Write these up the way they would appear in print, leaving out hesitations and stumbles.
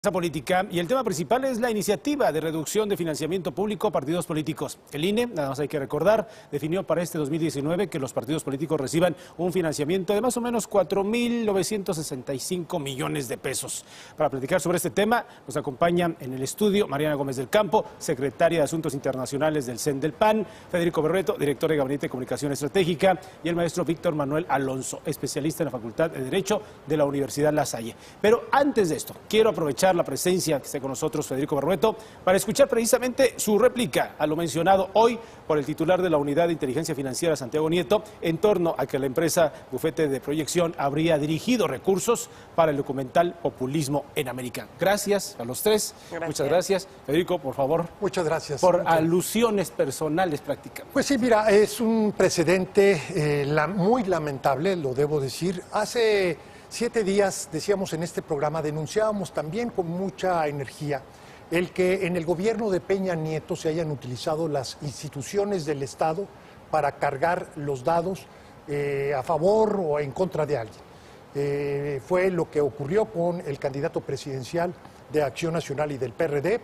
Política, y el tema principal es la iniciativa de reducción de financiamiento público a partidos políticos. El INE, nada más hay que recordar, definió para este 2019 que los partidos políticos reciban un financiamiento de más o menos 4.965 millones de pesos. Para platicar sobre este tema, nos acompaña en el estudio Mariana Gómez del Campo, secretaria de Asuntos Internacionales del CEN del PAN, Federico Berrueto, director de Gabinete de Comunicación Estratégica, y el maestro Víctor Manuel Alonso, especialista en la Facultad de Derecho de la Universidad La Salle. Pero antes de esto, quiero aprovechar la presencia que esté con nosotros Federico Berrueto para escuchar precisamente su réplica a lo mencionado hoy por el titular de la Unidad de Inteligencia Financiera, Santiago Nieto, en torno a que la empresa Bufete de Proyección habría dirigido recursos para el documental Populismo en América. Gracias a los tres. Gracias. Muchas gracias. Federico, por favor. Muchas gracias. Por alusiones personales prácticamente. Pues sí, mira, es un precedente muy lamentable, lo debo decir. Hace 7 días, decíamos en este programa, denunciábamos también con mucha energía el que en el gobierno de Peña Nieto se hayan utilizado las instituciones del Estado para cargar los dados a favor o en contra de alguien. Fue lo que ocurrió con el candidato presidencial de Acción Nacional y del PRD,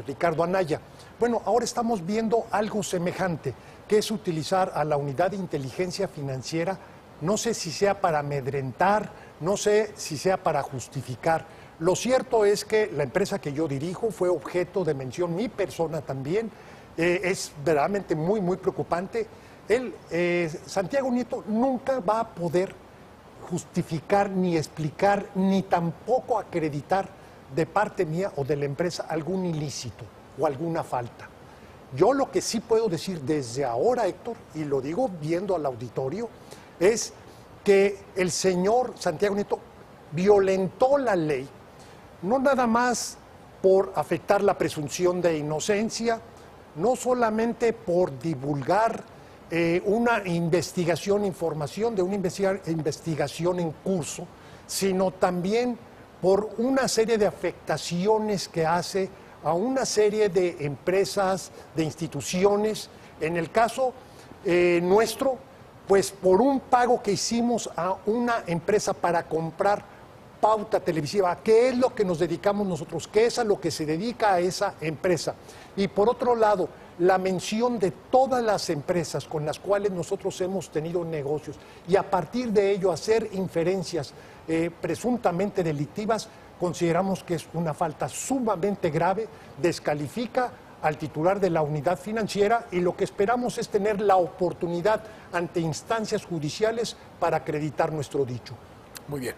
Ricardo Anaya. Bueno, ahora estamos viendo algo semejante, que es utilizar a la Unidad de Inteligencia Financiera, no sé si sea para amedrentar, no sé si sea para justificar. Lo cierto es que la empresa que yo dirijo fue objeto de mención, mi persona también, es verdaderamente muy preocupante. Santiago Nieto nunca va a poder justificar, ni explicar, ni tampoco acreditar de parte mía o de la empresa algún ilícito o alguna falta. Yo lo que sí puedo decir desde ahora, Héctor, y lo digo viendo al auditorio, es que el señor Santiago Nieto violentó la ley, no nada más por afectar la presunción de inocencia, no solamente por divulgar una investigación, información de una investigación en curso, sino también por una serie de afectaciones que hace a una serie de empresas, de instituciones. En el caso nuestro, pues por un pago que hicimos a una empresa para comprar pauta televisiva, que es lo que nos dedicamos nosotros, que es a lo que se dedica a esa empresa. Y por otro lado, la mención de todas las empresas con las cuales nosotros hemos tenido negocios y a partir de ello hacer inferencias presuntamente delictivas, consideramos que es una falta sumamente grave, descalifica al titular de la unidad financiera y lo que esperamos es tener la oportunidad ante instancias judiciales para acreditar nuestro dicho. Muy bien,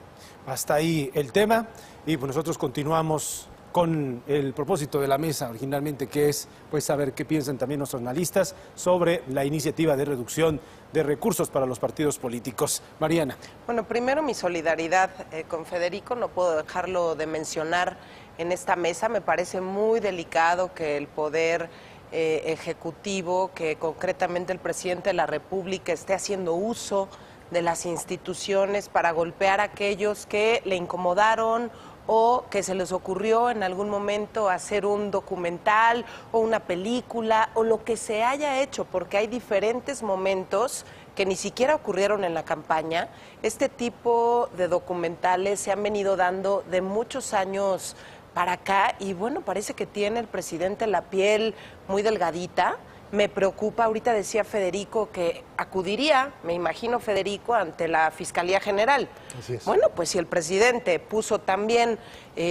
hasta ahí el tema y pues nosotros continuamos con el propósito de la mesa originalmente, que es pues saber qué piensan también nuestros analistas sobre la iniciativa de reducción de recursos para los partidos políticos. Mariana. Bueno, primero mi solidaridad con Federico, no puedo dejarlo de mencionar en esta mesa. Me parece muy delicado que el poder ejecutivo, que concretamente el presidente de la República esté haciendo uso de las instituciones para golpear a aquellos que le incomodaron o que se les ocurrió en algún momento hacer un documental o una película o lo que se haya hecho, porque hay diferentes momentos que ni siquiera ocurrieron en la campaña. Este tipo de documentales se han venido dando de muchos años para acá y bueno, parece que tiene el presidente la piel muy delgadita. Me preocupa, ahorita decía Federico que acudiría, me imagino Federico, ante la Fiscalía General. Así es. Bueno, pues si el presidente puso también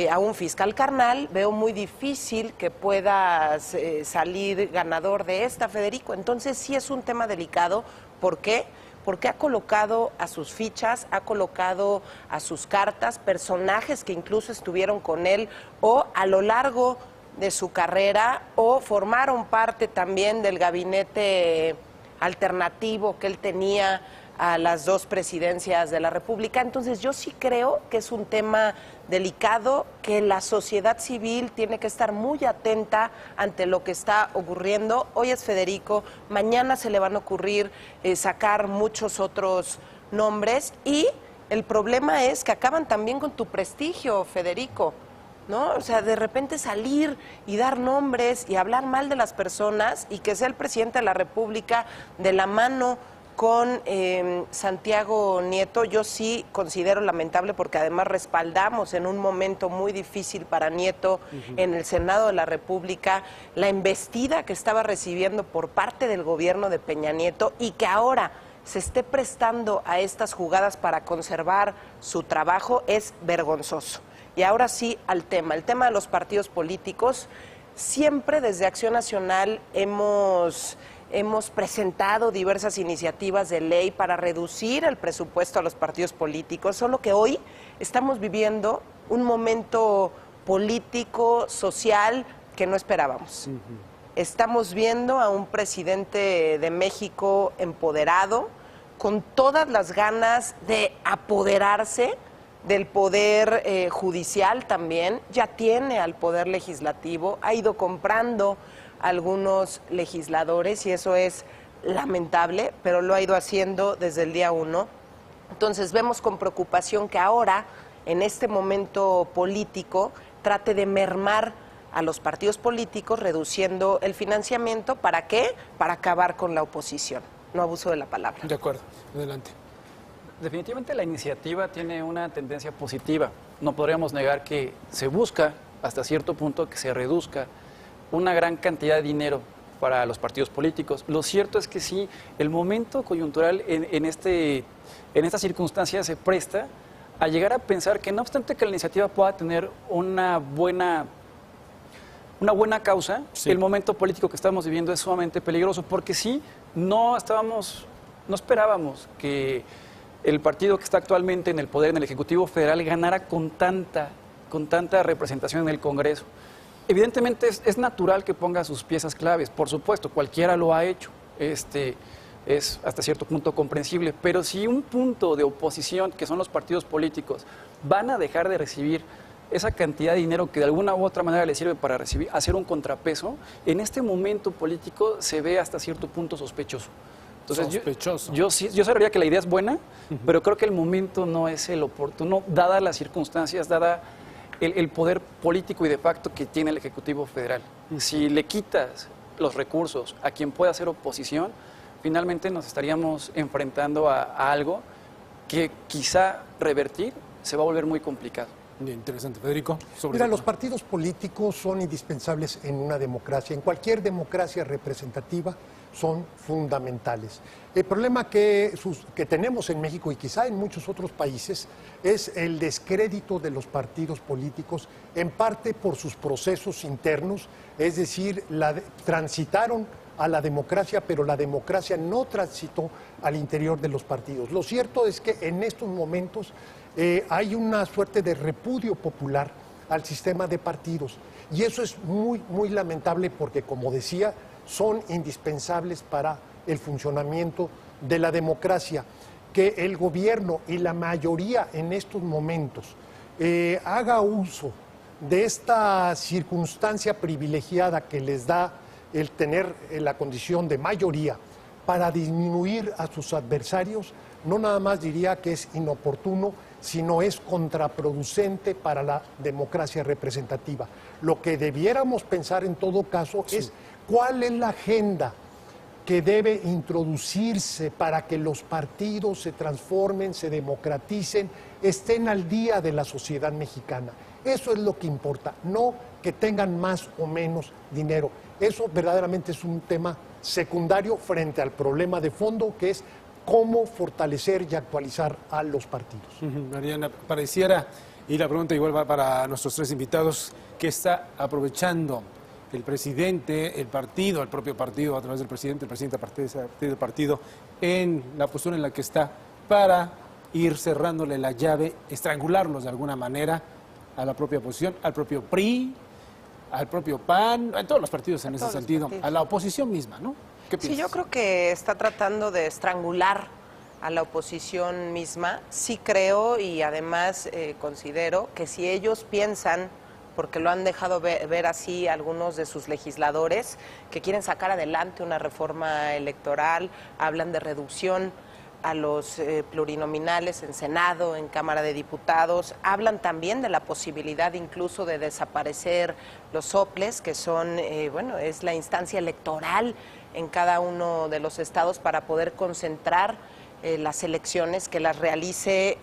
a un fiscal carnal, veo muy difícil que pueda salir ganador de esta, Federico. Entonces sí es un tema delicado. ¿Por qué? Porque ha colocado a sus fichas, ha colocado a sus cartas personajes que incluso estuvieron con él o a lo largo de su carrera o formaron parte también del gabinete alternativo que él tenía a las 2 presidencias de la República. Entonces yo sí creo que es un tema delicado, que la sociedad civil tiene que estar muy atenta ante lo que está ocurriendo. Hoy es Federico, mañana se le van a ocurrir sacar muchos otros nombres y el problema es que acaban también con tu prestigio, Federico, ¿no? O sea, de repente salir y dar nombres y hablar mal de las personas y que sea el presidente de la República de la mano con Santiago Nieto. Yo sí considero lamentable porque además respaldamos en un momento muy difícil para Nieto en el Senado de la República la embestida que estaba recibiendo por parte del gobierno de Peña Nieto y que ahora se esté prestando a estas jugadas para conservar su trabajo es vergonzoso. Y ahora sí al tema, el tema de los partidos políticos. Siempre desde Acción Nacional hemos presentado diversas iniciativas de ley para reducir el presupuesto a los partidos políticos, solo que hoy estamos viviendo un momento político, social, que no esperábamos. Estamos viendo a un presidente de México empoderado, con todas las ganas de apoderarse del poder judicial también, ya tiene al poder legislativo, ha ido comprando algunos legisladores y eso es lamentable, pero lo ha ido haciendo desde el día 1. Entonces vemos con preocupación que ahora, en este momento político, trate de mermar a los partidos políticos reduciendo el financiamiento. ¿Para qué? Para acabar con la oposición. No abuso de la palabra. De acuerdo, adelante. Definitivamente la iniciativa tiene una tendencia positiva. No podríamos negar que se busca hasta cierto punto que se reduzca una gran cantidad de dinero para los partidos políticos. Lo cierto es que sí, el momento coyuntural en esta circunstancia se presta a llegar a pensar que no obstante que la iniciativa pueda tener una buena causa, sí, el momento político que estamos viviendo es sumamente peligroso, porque sí, no esperábamos que el partido que está actualmente en el poder, en el Ejecutivo Federal, ganara con tanta representación en el Congreso. Evidentemente es natural que ponga sus piezas claves, por supuesto, cualquiera lo ha hecho, es hasta cierto punto comprensible, pero si un punto de oposición, que son los partidos políticos, van a dejar de recibir esa cantidad de dinero que de alguna u otra manera les sirve para hacer un contrapeso, en este momento político se ve hasta cierto punto sospechoso. Entonces, yo sabría que la idea es buena, pero creo que el momento no es el oportuno, dadas las circunstancias, dada el poder político y de facto que tiene el Ejecutivo Federal. Si le quitas los recursos a quien pueda hacer oposición, finalmente nos estaríamos enfrentando a algo que quizá revertir se va a volver muy complicado. Interesante, Federico. Mira, los partidos políticos son indispensables en una democracia, en cualquier democracia representativa son fundamentales. El problema que tenemos en México y quizá en muchos otros países es el descrédito de los partidos políticos, en parte por sus procesos internos, es decir, transitaron a la democracia, pero la democracia no transitó al interior de los partidos. Lo cierto es que en estos momentos hay una suerte de repudio popular al sistema de partidos y eso es muy lamentable porque, como decía, son indispensables para el funcionamiento de la democracia. Que el gobierno y la mayoría en estos momentos haga uso de esta circunstancia privilegiada que les da el tener la condición de mayoría para disminuir a sus adversarios, no nada más diría que es inoportuno, sino es contraproducente para la democracia representativa. Lo que debiéramos pensar en todo caso es cuál es la agenda que debe introducirse para que los partidos se transformen, se democraticen, estén al día de la sociedad mexicana. Eso es lo que importa, no que tengan más o menos dinero. Eso verdaderamente es un tema secundario frente al problema de fondo, que es cómo fortalecer y actualizar a los partidos. Mariana, pareciera, y la pregunta igual va para nuestros tres invitados, que está aprovechando el presidente, el partido, el propio partido, a través del presidente, el presidente a partir del partido, en la postura en la que está, para ir cerrándole la llave, estrangularlos de alguna manera a la propia oposición, al propio PRI, al propio PAN, a todos los partidos en ese sentido, a la oposición misma, ¿no? ¿Qué piensas? Sí, yo creo que está tratando de estrangular a la oposición misma. Sí creo y además considero que si ellos piensan, porque lo han dejado ver así algunos de sus legisladores, que quieren sacar adelante una reforma electoral, hablan de reducción a los plurinominales en Senado, en Cámara de Diputados. Hablan también de la posibilidad incluso de desaparecer los soples, que son, bueno, es la instancia electoral en cada uno de los estados para poder concentrar las elecciones, que las realice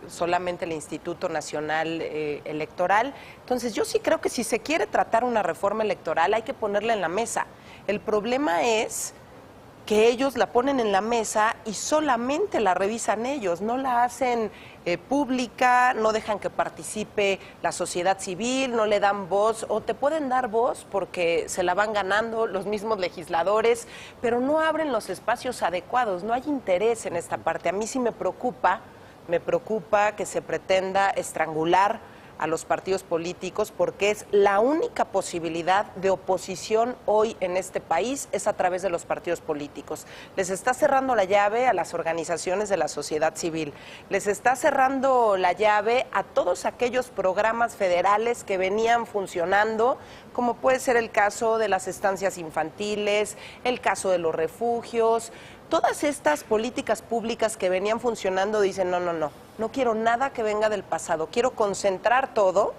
solamente el Instituto Nacional Electoral. Entonces, yo sí creo que si se quiere tratar una reforma electoral hay que ponerla en la mesa. El problema es que ellos la ponen en la mesa y solamente la revisan ellos, no la hacen pública, no dejan que participe la sociedad civil, no le dan voz, o te pueden dar voz porque se la van ganando los mismos legisladores, pero no abren los espacios adecuados, no hay interés en esta parte. A mí sí me preocupa que se pretenda estrangular a los partidos políticos, porque es la única posibilidad de oposición hoy en este país, es a través de los partidos políticos. Les está cerrando la llave a las organizaciones de la sociedad civil, les está cerrando la llave a todos aquellos programas federales que venían funcionando, como puede ser el caso de las estancias infantiles, el caso de los refugios. Todas estas políticas públicas que venían funcionando dicen, no quiero nada que venga del pasado, quiero concentrar todo,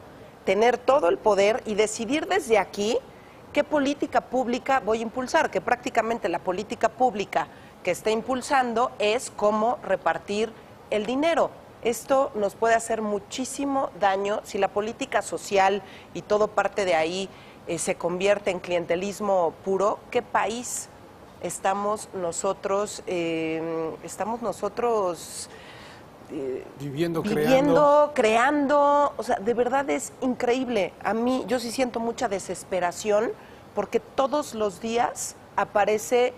tener todo el poder y decidir desde aquí qué política pública voy a impulsar, que prácticamente la política pública que está impulsando es cómo repartir el dinero. Esto nos puede hacer muchísimo daño si la política social y todo parte de ahí se convierte en clientelismo puro. ¿Qué país estamos nosotros viviendo, creando? O sea, de verdad es increíble. A mí, yo sí siento mucha desesperación porque todos los días aparece,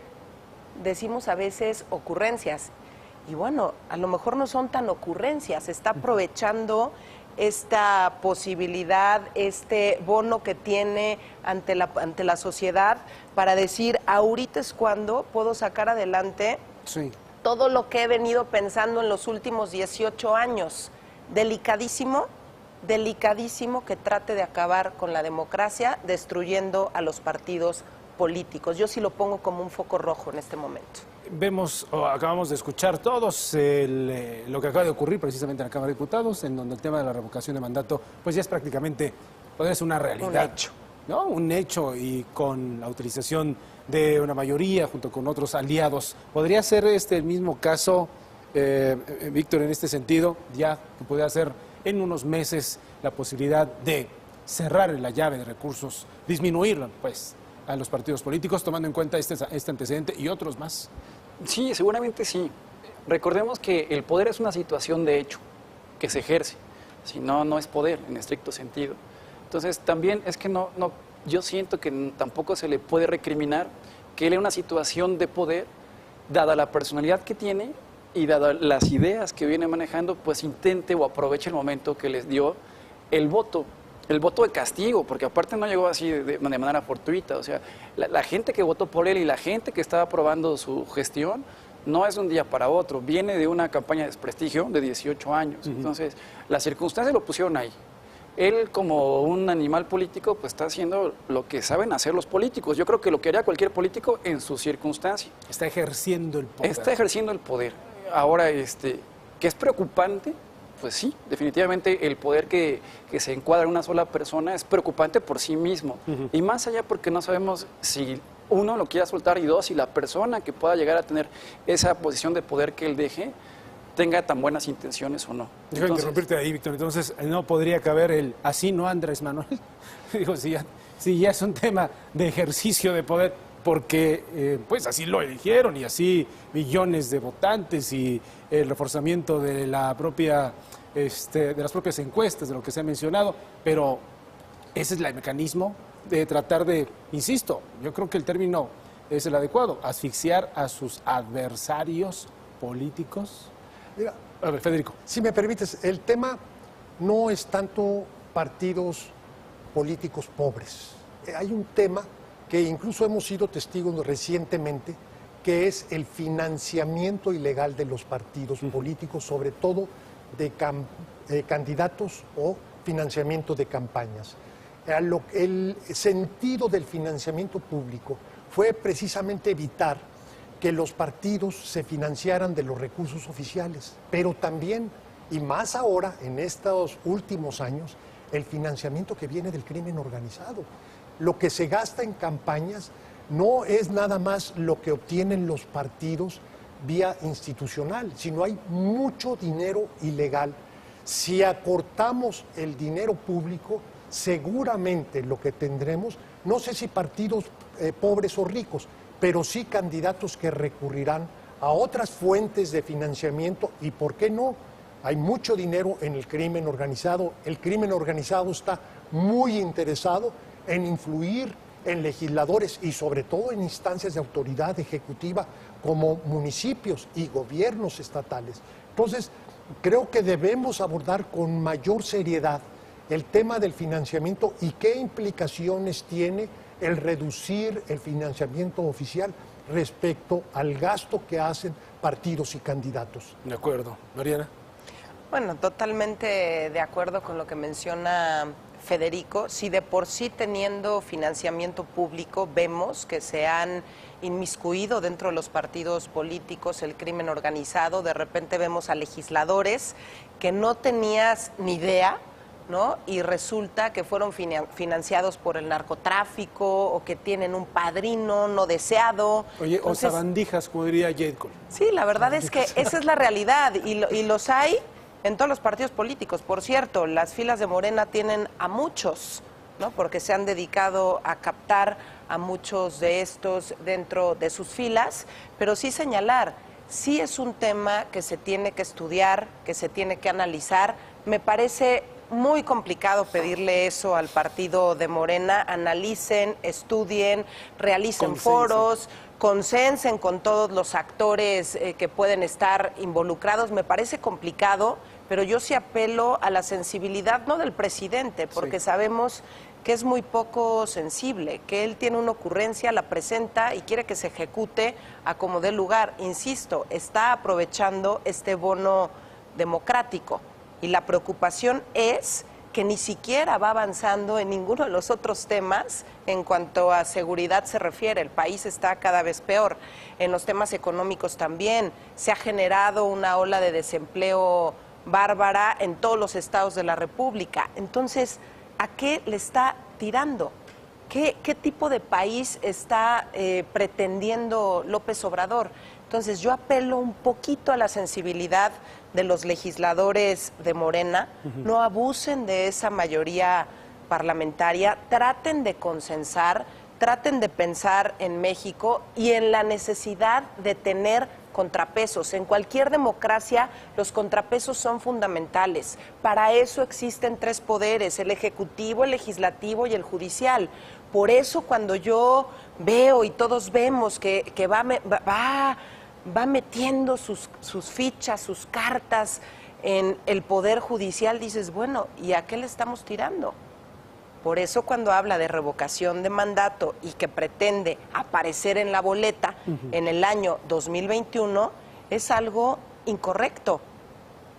decimos a veces, ocurrencias. Y bueno, a lo mejor no son tan ocurrencias, se está aprovechando esta posibilidad, este bono que tiene ante la sociedad para decir, ahorita es cuando puedo sacar adelante todo lo que he venido pensando en los últimos 18 años. Delicadísimo que trate de acabar con la democracia destruyendo a los partidos políticos. Yo sí lo pongo como un foco rojo en este momento. Acabamos de escuchar todos lo que acaba de ocurrir precisamente en la Cámara de Diputados, en donde el tema de la revocación de mandato pues ya es prácticamente, podría ser una realidad. Un hecho. ¿No? Un hecho, y con la utilización de una mayoría junto con otros aliados. ¿Podría ser el mismo caso, Víctor, en este sentido, ya que podría ser en unos meses la posibilidad de cerrar la llave de recursos, disminuirla, pues, a los partidos políticos, tomando en cuenta este antecedente y otros más? Sí, seguramente sí. Recordemos que el poder es una situación de hecho que se ejerce, si no, no es poder en estricto sentido. Entonces, también es que yo siento que tampoco se le puede recriminar que él en una situación de poder, dada la personalidad que tiene y dada las ideas que viene manejando, pues intente o aproveche el momento que les dio el voto de castigo, porque aparte no llegó así de manera fortuita. O sea, la gente que votó por él y la gente que estaba aprobando su gestión no es de un día para otro, viene de una campaña de desprestigio de 18 años. Entonces, las circunstancias lo pusieron ahí. Él, como un animal político, pues está haciendo lo que saben hacer los políticos. Yo creo que lo que haría cualquier político en su circunstancia. Está ejerciendo el poder. Está ejerciendo el poder. Ahora, que es preocupante, pues sí, definitivamente el poder que se encuadra en una sola persona es preocupante por sí mismo. Y más allá porque no sabemos si uno lo quiera soltar y dos, si la persona que pueda llegar a tener esa posición de poder que él deje tenga tan buenas intenciones o no. Déjame interrumpirte ahí, Víctor. Entonces, ¿no podría caber el así no Andrés Manuel? Digo, si ya es un tema de ejercicio de poder, porque pues así lo eligieron y así millones de votantes y el reforzamiento de la propia, de las propias encuestas, de lo que se ha mencionado, pero ese es el mecanismo de tratar de, insisto, yo creo que el término es el adecuado, asfixiar a sus adversarios políticos. Mira, a ver, Federico. Si me permites, el tema no es tanto partidos políticos pobres. Hay un tema que incluso hemos sido testigos recientemente, que es el financiamiento ilegal de los partidos políticos, sobre todo de candidatos o financiamiento de campañas. El sentido del financiamiento público fue precisamente evitar que los partidos se financiaran de los recursos oficiales, pero también, y más ahora, en estos últimos años, el financiamiento que viene del crimen organizado. Lo que se gasta en campañas no es nada más lo que obtienen los partidos vía institucional, sino hay mucho dinero ilegal. Si acortamos el dinero público, seguramente lo que tendremos, no sé si partidos pobres o ricos, pero sí candidatos que recurrirán a otras fuentes de financiamiento y, ¿por qué no? Hay mucho dinero en el crimen organizado. El crimen organizado está muy interesado en influir en legisladores y sobre todo en instancias de autoridad ejecutiva como municipios y gobiernos estatales. Entonces, creo que debemos abordar con mayor seriedad el tema del financiamiento y qué implicaciones tiene el reducir el financiamiento oficial respecto al gasto que hacen partidos y candidatos. De acuerdo. Mariana. Bueno, totalmente de acuerdo con lo que menciona Federico. Si de por sí teniendo financiamiento público vemos que se han inmiscuido dentro de los partidos políticos el crimen organizado, de repente vemos a legisladores que no tenías ni idea, ¿no? Y resulta que fueron financiados por el narcotráfico o que tienen un padrino no deseado. Oye, entonces, o sabandijas, como diría J. Cole. Sí, la verdad es que esa es la realidad y los hay en todos los partidos políticos. Por cierto, las filas de Morena tienen a muchos, ¿no? Porque se han dedicado a captar a muchos de estos dentro de sus filas, pero sí señalar, sí es un tema que se tiene que estudiar, que se tiene que analizar. Me parece muy complicado pedirle eso al partido de Morena. Analicen, estudien, realicen foros, consensen con todos los actores que pueden estar involucrados. Me parece complicado, pero yo sí apelo a la sensibilidad, no del presidente, porque sabemos que es muy poco sensible, que él tiene una ocurrencia, la presenta y quiere que se ejecute a como dé lugar. Insisto, está aprovechando este bono democrático y la preocupación es que ni siquiera va avanzando en ninguno de los otros temas en cuanto a seguridad se refiere. El país está cada vez peor. En los temas económicos también se ha generado una ola de desempleo bárbara en todos los estados de la República. Entonces, ¿a qué le está tirando? ¿Qué tipo de país está pretendiendo López Obrador? Entonces, yo apelo un poquito a la sensibilidad de los legisladores de Morena. No abusen de esa mayoría parlamentaria, traten de consensar, traten de pensar en México y en la necesidad de tener contrapesos. En cualquier democracia los contrapesos son fundamentales. Para eso existen tres poderes, el ejecutivo, el legislativo y el judicial. Por eso cuando yo veo y todos vemos que va metiendo sus fichas, sus cartas en el poder judicial, dices, bueno, ¿y a qué le estamos tirando? Por eso cuando habla de revocación de mandato y que pretende aparecer en la boleta en el año 2021, es algo incorrecto.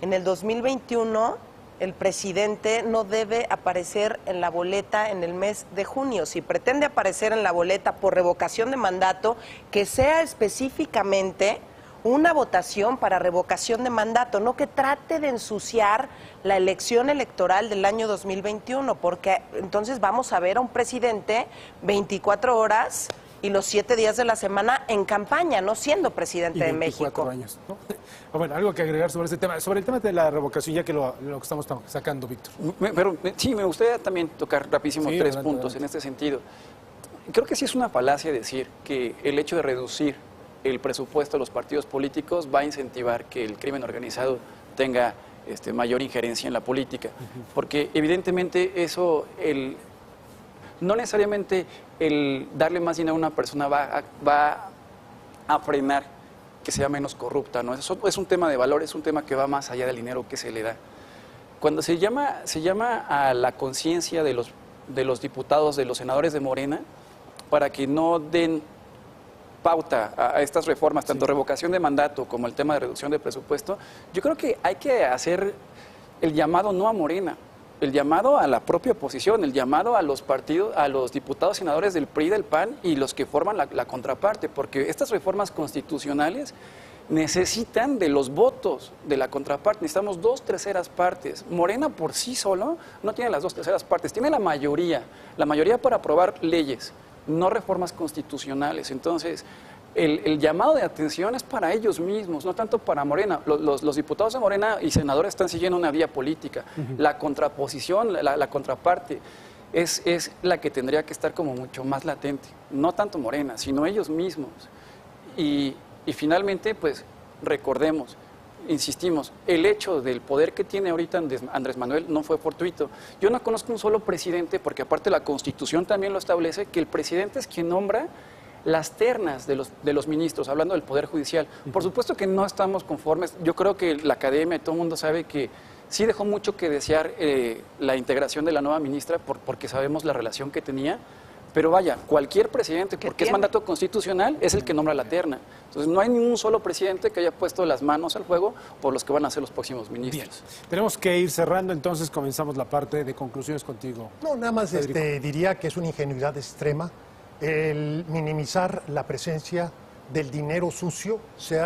En el 2021 el presidente no debe aparecer en la boleta en el mes de junio. Si pretende aparecer en la boleta por revocación de mandato, que sea específicamente una votación para revocación de mandato, no que trate de ensuciar la elección electoral del año 2021, porque entonces vamos a ver a un presidente 24 horas y los 7 días de la semana en campaña, no siendo presidente de México. 24 años, ¿no? Bueno, algo que agregar sobre ese tema, sobre el tema de la revocación, ya que lo que estamos sacando, Víctor. Pero sí, me gustaría también tocar rapidísimo tres puntos en este sentido. Creo que sí es una falacia decir que el hecho de reducir el presupuesto de los partidos políticos va a incentivar que el crimen organizado tenga mayor injerencia en la política, porque evidentemente eso, no necesariamente el darle más dinero a una persona va a frenar que sea menos corrupta, ¿no? Eso es un tema de valor, es un tema que va más allá del dinero que se le da. Cuando se llama a la conciencia de los diputados, de los senadores de Morena, para que no den pauta a estas reformas, tanto revocación de mandato como el tema de reducción de presupuesto, yo creo que hay que hacer el llamado no a Morena, el llamado a la propia oposición, el llamado a los partidos, a los diputados senadores del PRI, del PAN y los que forman la contraparte, porque estas reformas constitucionales necesitan de los votos de la contraparte. Necesitamos 2/3 partes. Morena por sí solo no tiene las 2/3 partes, tiene la mayoría para aprobar leyes, no reformas constitucionales. Entonces, el llamado de atención es para ellos mismos, no tanto para Morena. Los diputados de Morena y senadores están siguiendo una vía política. La contraposición, la contraparte, es la que tendría que estar como mucho más latente. No tanto Morena, sino ellos mismos. Y finalmente, pues, recordemos, insistimos, el hecho del poder que tiene ahorita Andrés Manuel no fue fortuito. Yo no conozco un solo presidente, porque aparte la Constitución también lo establece, que el presidente es quien nombra las ternas de los ministros, hablando del Poder Judicial. Por supuesto que no estamos conformes. Yo creo que la academia, todo el mundo sabe que sí dejó mucho que desear la integración de la nueva ministra, porque sabemos la relación que tenía. Pero vaya, cualquier presidente, porque es mandato constitucional, es el que nombra la terna. Entonces, no hay ni un solo presidente que haya puesto las manos al fuego por los que van a ser los próximos ministros. Bien. Tenemos que ir cerrando, entonces comenzamos la parte de conclusiones contigo. No, nada más diría que es una ingenuidad extrema el minimizar la presencia del dinero sucio,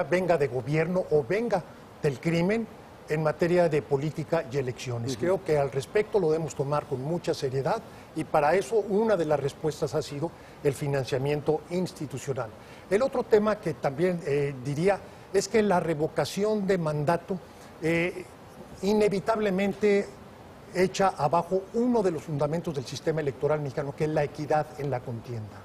venga de gobierno o venga del crimen, en materia de política y elecciones. Creo que al respecto lo debemos tomar con mucha seriedad y para eso una de las respuestas ha sido el financiamiento institucional. El otro tema que también diría es que la revocación de mandato inevitablemente echa abajo uno de los fundamentos del sistema electoral mexicano, que es la equidad en la contienda.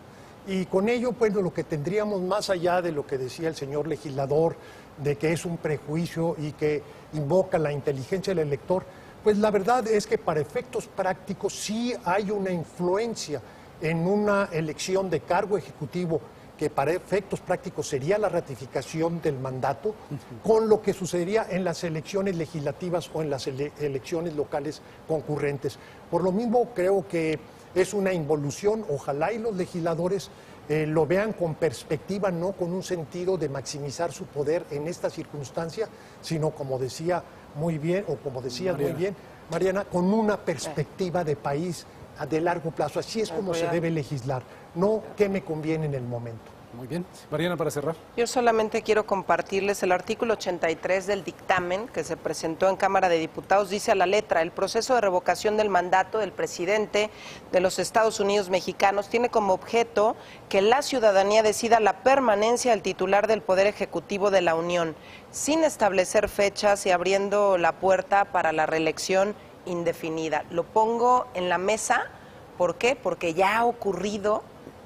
Y con ello, pues, lo que tendríamos, más allá de lo que decía el señor legislador, de que es un prejuicio y que invoca la inteligencia del elector, pues la verdad es que para efectos prácticos sí hay una influencia en una elección de cargo ejecutivo que para efectos prácticos sería la ratificación del mandato, con lo que sucedería en las elecciones legislativas o en las elecciones locales concurrentes. Por lo mismo, creo que es una involución, ojalá y los legisladores lo vean con perspectiva, no con un sentido de maximizar su poder en esta circunstancia, sino como decía muy bien, o como decías muy bien, Mariana, con una perspectiva de país de largo plazo. Así es como se debe legislar, no qué me conviene en el momento. Muy bien. Mariana, para cerrar. Yo solamente quiero compartirles el artículo 83 del dictamen que se presentó en Cámara de Diputados. Dice a la letra: el proceso de revocación del mandato del presidente de los Estados Unidos mexicanos tiene como objeto que la ciudadanía decida la permanencia del titular del Poder Ejecutivo de la Unión, sin establecer fechas y abriendo la puerta para la reelección indefinida. Lo pongo en la mesa, ¿por qué? Porque ya ha ocurrido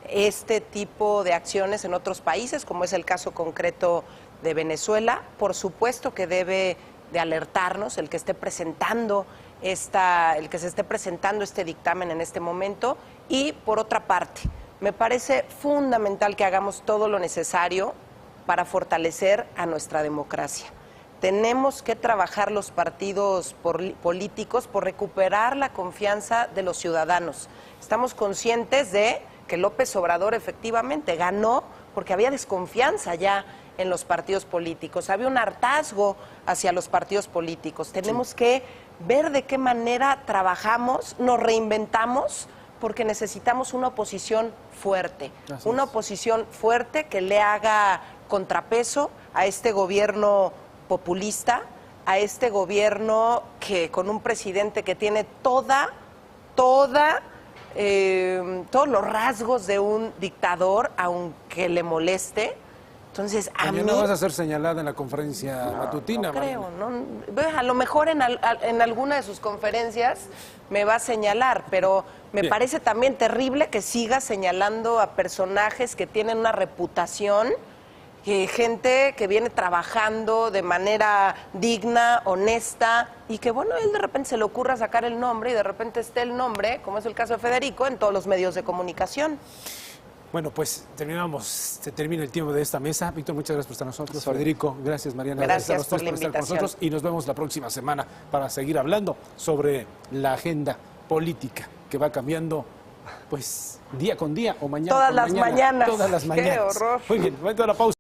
este tipo de acciones en otros países, como es el caso concreto de Venezuela. Por supuesto que debe de alertarnos el que se esté presentando este dictamen en este momento. Y por otra parte, me parece fundamental que hagamos todo lo necesario para fortalecer a nuestra democracia. Tenemos que trabajar los partidos políticos por recuperar la confianza de los ciudadanos. Estamos conscientes de que López Obrador efectivamente ganó porque había desconfianza ya en los partidos políticos, había un hartazgo hacia los partidos políticos. Tenemos que ver de qué manera trabajamos, nos reinventamos, porque necesitamos una oposición fuerte, una oposición fuerte que le haga contrapeso a este gobierno populista, a este gobierno que con un presidente que tiene todos los rasgos de un dictador, aunque le moleste. Entonces, no vas a ser señalada en la conferencia matutina. No creo, ¿no? A lo mejor en alguna de sus conferencias me va a señalar, pero me parece también terrible que siga señalando a personajes que tienen una reputación, gente que viene trabajando de manera digna, honesta, y que bueno, él de repente se le ocurra sacar el nombre y de repente esté el nombre, como es el caso de Federico, en todos los medios de comunicación. Bueno, pues se termina el tiempo de esta mesa. Víctor, muchas gracias por estar con nosotros. Federico, gracias, Mariana. Gracias a los tres por la estar con invitación. nosotros y nos vemos la próxima semana para seguir hablando sobre la agenda política que va cambiando, pues, día con día o mañana Todas con las mañana. mañanas. Todas las mañanas. ¡Qué horror! Muy bien, momento de la pausa.